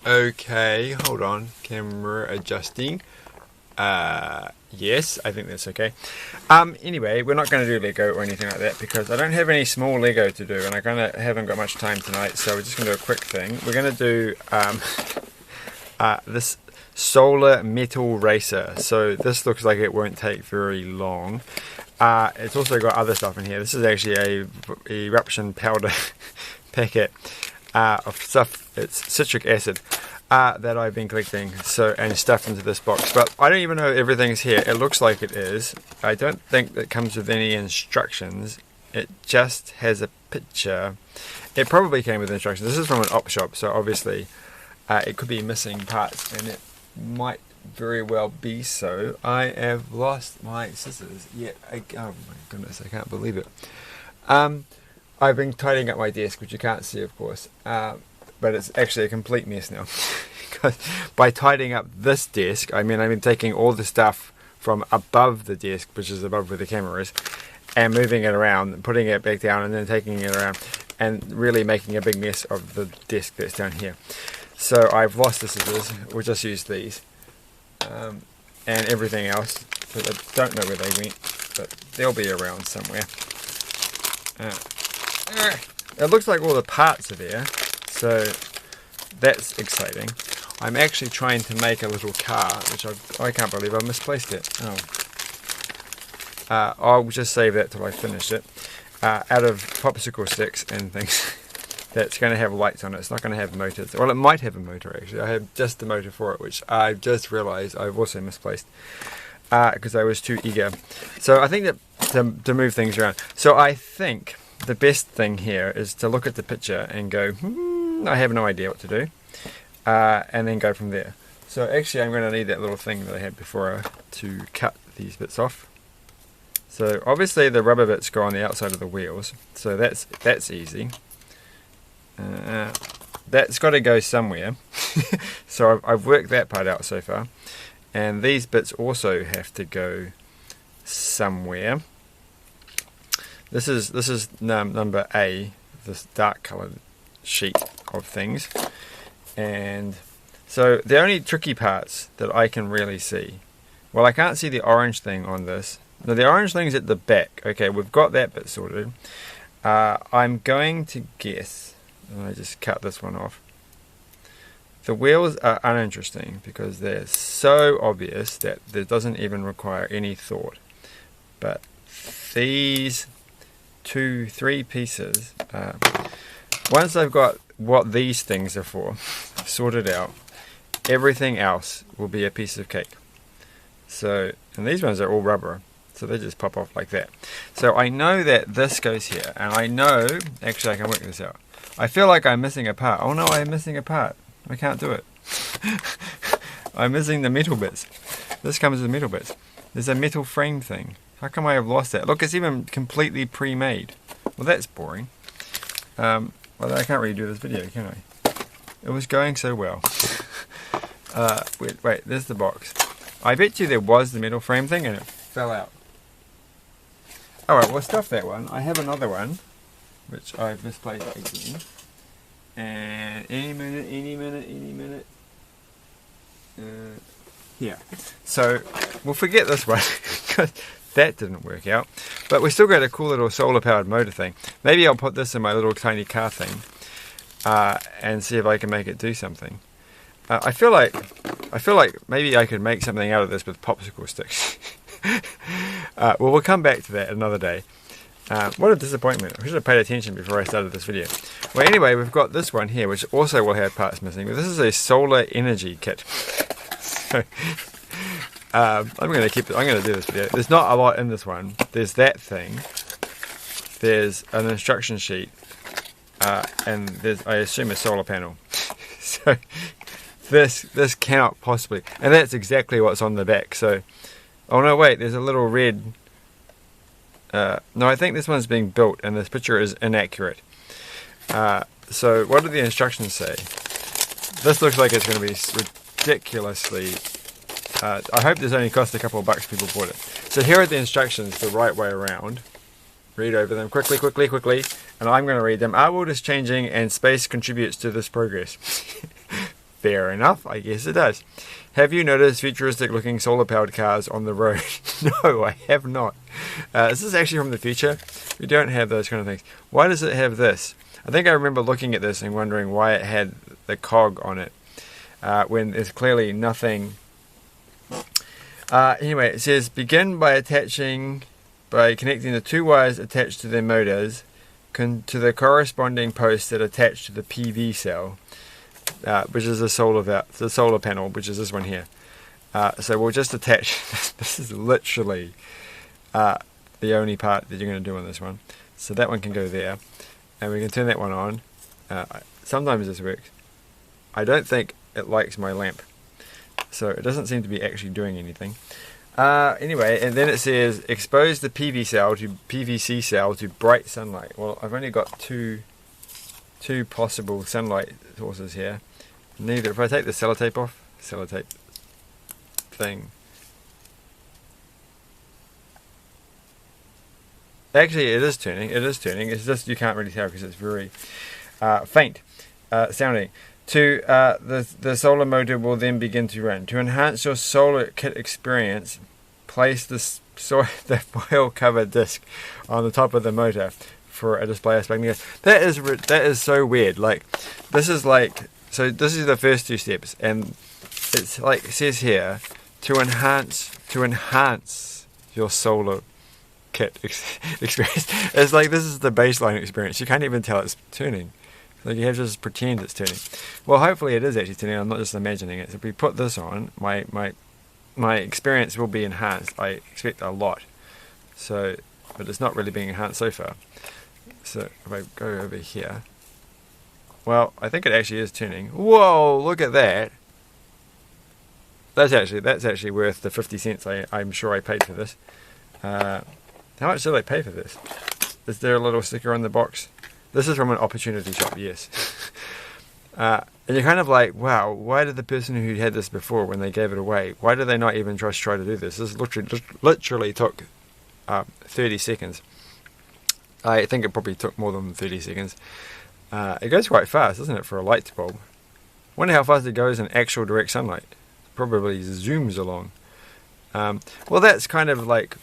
Okay, hold on. Camera adjusting. Yes, I think that's okay. Anyway, we're not going to do Lego or anything like that because I don't have any small Lego to do, and haven't got much time tonight, so we're just going to do a quick thing. We're going to do this solar metal racer. So this looks like it won't take very long. It's also got other stuff in here. This is actually a eruption powder packet of stuff. It's citric acid that I've been collecting, and stuffed into this box. But I don't even know if everything's here. It looks like it is. I don't think it comes with any instructions. It just has a picture. It probably came with instructions. This is from an op shop, so obviously it could be missing parts, and it might very well be so. I have lost my scissors yet. Oh my goodness, I can't believe it. I've been tidying up my desk, which you can't see, of course, but it's actually a complete mess now. Because by tidying up this desk, I mean I've been taking all the stuff from above the desk, which is above where the camera is, and moving it around, and putting it back down, and then taking it around, and really making a big mess of the desk that's down here. So I've lost the scissors. We'll just use these, and everything else. So I don't know where they went, but they'll be around somewhere. It looks like all the parts are there, so that's exciting. I'm actually trying to make a little car, which I can't believe I misplaced it. Oh. I'll just save that till I finish it. Out of popsicle sticks and things. That's going to have lights on it. It's not going to have motors. Well, it might have a motor actually. I have just the motor for it, which I've just realised I've also misplaced because I was too eager. So I think that to move things around. So I think the best thing here is to look at the picture and go, I have no idea what to do, and then go from there. So actually I'm going to need that little thing that I had before to cut these bits off. So obviously the rubber bits go on the outside of the wheels, so that's easy. That's got to go somewhere. So I've worked that part out so far, and these bits also have to go somewhere. This is number A, this dark coloured sheet of things, and so the only tricky parts that I can really see, well, I can't see the orange thing on this. Now the orange thing's at the back. Okay, we've got that bit sorted. I'm going to guess. And I just cut this one off. The wheels are uninteresting because they're so obvious that it doesn't even require any thought. But these 2-3 pieces, once I've got what these things are for sorted out, everything else will be a piece of cake. So, and these ones are all rubber, so they just pop off like that. So I know that this goes here, and I know, actually I can work this out. I feel like I'm missing a part. Oh no, I'm missing a part. I can't do it. I'm missing the metal bits. This comes with metal bits. There's a metal frame thing. How come I have lost that? Look, it's even completely pre-made. Well, that's boring. Well, I can't really do this video, can I? It was going so well. Wait, there's the box. I bet you there was the metal frame thing and it fell out. Alright, we'll stuff that one. I have another one, which I've misplaced again. And any minute. Yeah. So we'll forget this one because that didn't work out. But we still got a cool little solar powered motor thing. Maybe I'll put this in my little tiny car thing and see if I can make it do something. I feel like maybe I could make something out of this with popsicle sticks. Well, we'll come back to that another day. What a disappointment. I should have paid attention before I started this video. Well, anyway, we've got this one here, which also will have parts missing. But this is a solar energy kit. So, I'm going to do this video. There's not a lot in this one. There's that thing. There's an instruction sheet. And there's, I assume, a solar panel. So, this cannot possibly... And that's exactly what's on the back. So, oh no, wait, there's a little red... no, I think this one's being built and this picture is inaccurate. So what do the instructions say? This looks like it's going to be ridiculously... I hope this only cost a couple of bucks people bought it. So here are the instructions the right way around. Read over them quickly, and I'm going to read them. Our world is changing and space contributes to this progress. Fair enough, I guess it does. Have you noticed futuristic looking solar powered cars on the road? No, I have not. This is actually from the future. We don't have those kind of things. Why does it have this? I think I remember looking at this and wondering why it had the cog on it when there's clearly nothing. Anyway, it says begin by connecting the two wires attached to their motors to the corresponding posts that attach to the PV cell. Which is the solar panel, which is this one here. So we'll just attach. This is literally the only part that you're going to do on this one. So that one can go there, and we can turn that one on. Sometimes this works. I don't think it likes my lamp, so it doesn't seem to be actually doing anything. Anyway, and then it says expose the PVC cell to bright sunlight. Well, I've only got two possible sunlight sources here. Neither. If I take the sellotape off, sellotape thing. Actually, it is turning. It is turning. It's just you can't really tell because it's very faint sounding. The solar motor will then begin to run. To enhance your solar kit experience, place the foil-covered disc on the top of the motor for a display aspect. That is so weird. Like this is the first two steps, and it's like it says here to enhance your solar kit experience. It's like this is the baseline experience. You can't even tell it's turning. Like you have to just pretend it's turning. Well, hopefully it is actually turning. I'm not just imagining it. So if we put this on, my experience will be enhanced. I expect a lot. So, but it's not really being enhanced so far. So if I go over here, well, I think it actually is turning. Whoa! Look at that. That's actually worth the 50 cents. I'm sure I paid for this. How much did I pay for this? Is there a little sticker on the box? This is from an opportunity shop, yes. And you're kind of like, wow, why did the person who had this before, when they gave it away, why did they not even just try to do this? This literally took 30 seconds. I think it probably took more than 30 seconds. It goes quite fast, doesn't it, for a light bulb? Wonder how fast it goes in actual direct sunlight. Probably zooms along. Well, that's kind of like,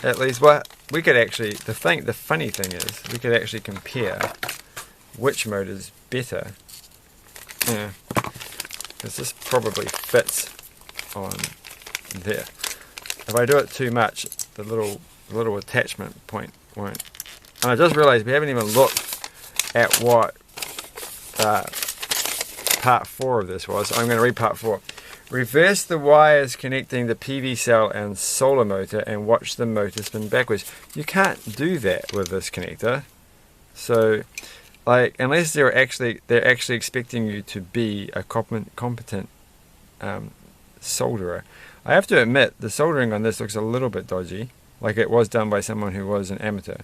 at least what we could actually. The funny thing is, we could actually compare which motor's better. Yeah, because this probably fits on there. If I do it too much, the little attachment point won't. And I just realised we haven't even looked at what part 4 of this was. I'm going to read part 4. Reverse the wires connecting the PV cell and solar motor and watch the motor spin backwards. You can't do that with this connector. So, unless they're actually expecting you to be a competent solderer. I have to admit, the soldering on this looks a little bit dodgy, like it was done by someone who was an amateur.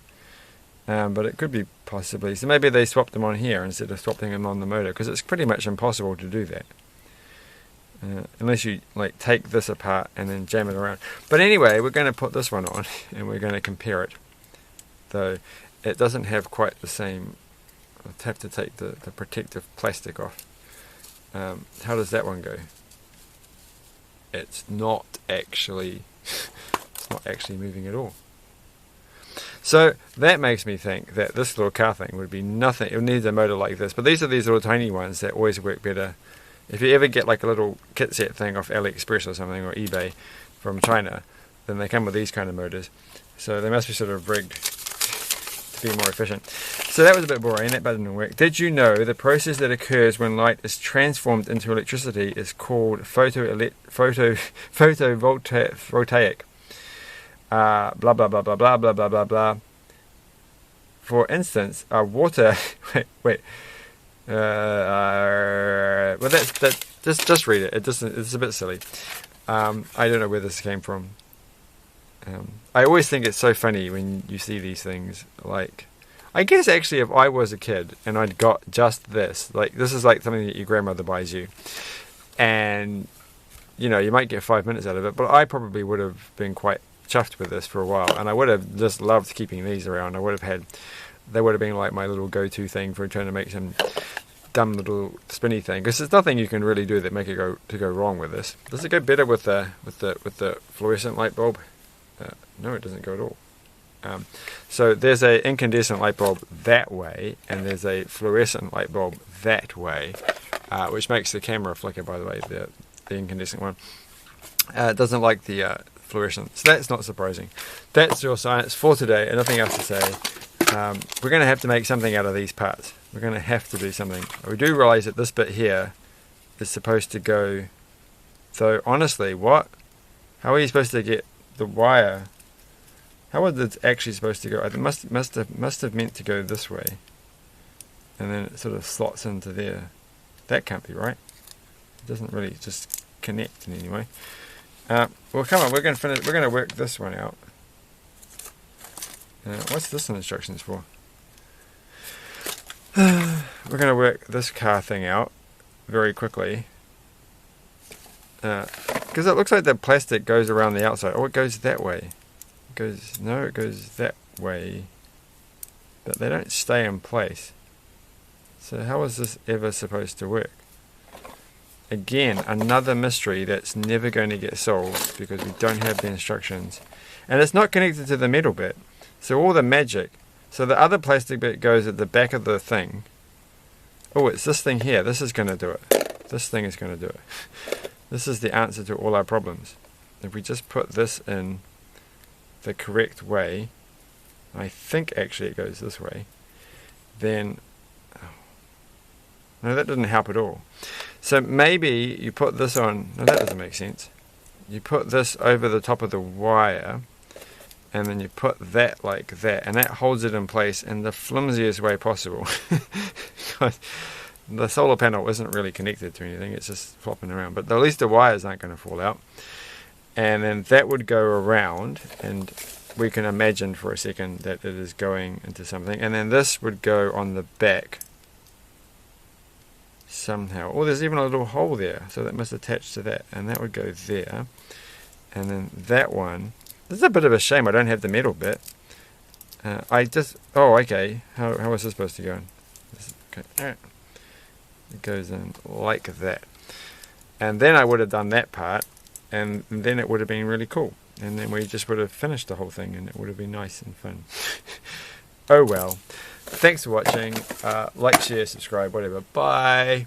But it could be possibly. So maybe they swapped them on here instead of swapping them on the motor, because it's pretty much impossible to do that. Unless you take this apart and then jam it around. But anyway, we're going to put this one on and we're going to compare it. Though it doesn't have quite the same. I'll have to take the protective plastic off. How does that one go? It's not actually moving at all. So that makes me think that this little car thing would be nothing. It needs a motor like this. But these are these little tiny ones that always work better. If you ever get like a little kit set thing off AliExpress or something, or eBay from China, then they come with these kind of motors. So they must be sort of rigged to be more efficient. So that was a bit boring. That button didn't work. Did you know the process that occurs when light is transformed into electricity is called photovoltaic? Blah blah blah blah blah blah blah blah blah. For instance, water. wait. Well, that's just read it. It's a bit silly. I don't know where this came from. I always think it's so funny when you see these things. Like, I guess actually, if I was a kid and I'd got just this is like something that your grandmother buys you, and you might get 5 minutes out of it, but I probably would have been quite chuffed with this for a while, and I would have just loved keeping these around. They would have been like my little go-to thing for trying to make some dumb little spinny thing, because there's nothing you can really do that make it go wrong with this. Does it go better with the fluorescent light bulb? No, it doesn't go at all. So there's a incandescent light bulb that way, and there's a fluorescent light bulb that way, which makes the camera flicker, by the way, the incandescent one. It doesn't like the fluorescent, so that's not surprising. That's your science for today, and nothing else to say. We're going to have to make something out of these parts. We're going to have to do something. We do realize that this bit here is supposed to go, though honestly, what? How are you supposed to get the wire? How is it actually supposed to go? It must have meant to go this way, and then it sort of slots into there. That can't be right. It doesn't really just connect in any way. Well, come on, we're going to finish. We're going to work this one out. What's this in instructions for? We're going to work this car thing out very quickly, because it looks like the plastic goes around the outside. Oh, it goes that way. It goes that way, but they don't stay in place. So how is this ever supposed to work? Again, another mystery that's never going to get solved because we don't have the instructions, and it's not connected to the metal bit. So all the magic, so the other plastic bit goes at the back of the thing. Oh, it's this thing here. This is going to do it. This thing is going to do it. This is the answer to all our problems. If we just put this in the correct way, I think actually it goes this way, then, no, that didn't help at all. So maybe you put this on, no, that doesn't make sense. You put this over the top of the wire, and then you put that like that, and that holds it in place in the flimsiest way possible. The solar panel isn't really connected to anything, it's just flopping around, but at least the wires aren't going to fall out. And then that would go around, and we can imagine for a second that it is going into something, and then this would go on the back somehow. Oh, there's even a little hole there, so that must attach to that, and that would go there. And then that one, this is a bit of a shame I don't have the metal bit. Oh, okay, how is this supposed to go in? Okay. It goes in like that, and then I would have done that part, and then it would have been really cool, and then we just would have finished the whole thing, and it would have been nice and fun. Oh well. Thanks for watching. Like, share, subscribe, whatever. Bye.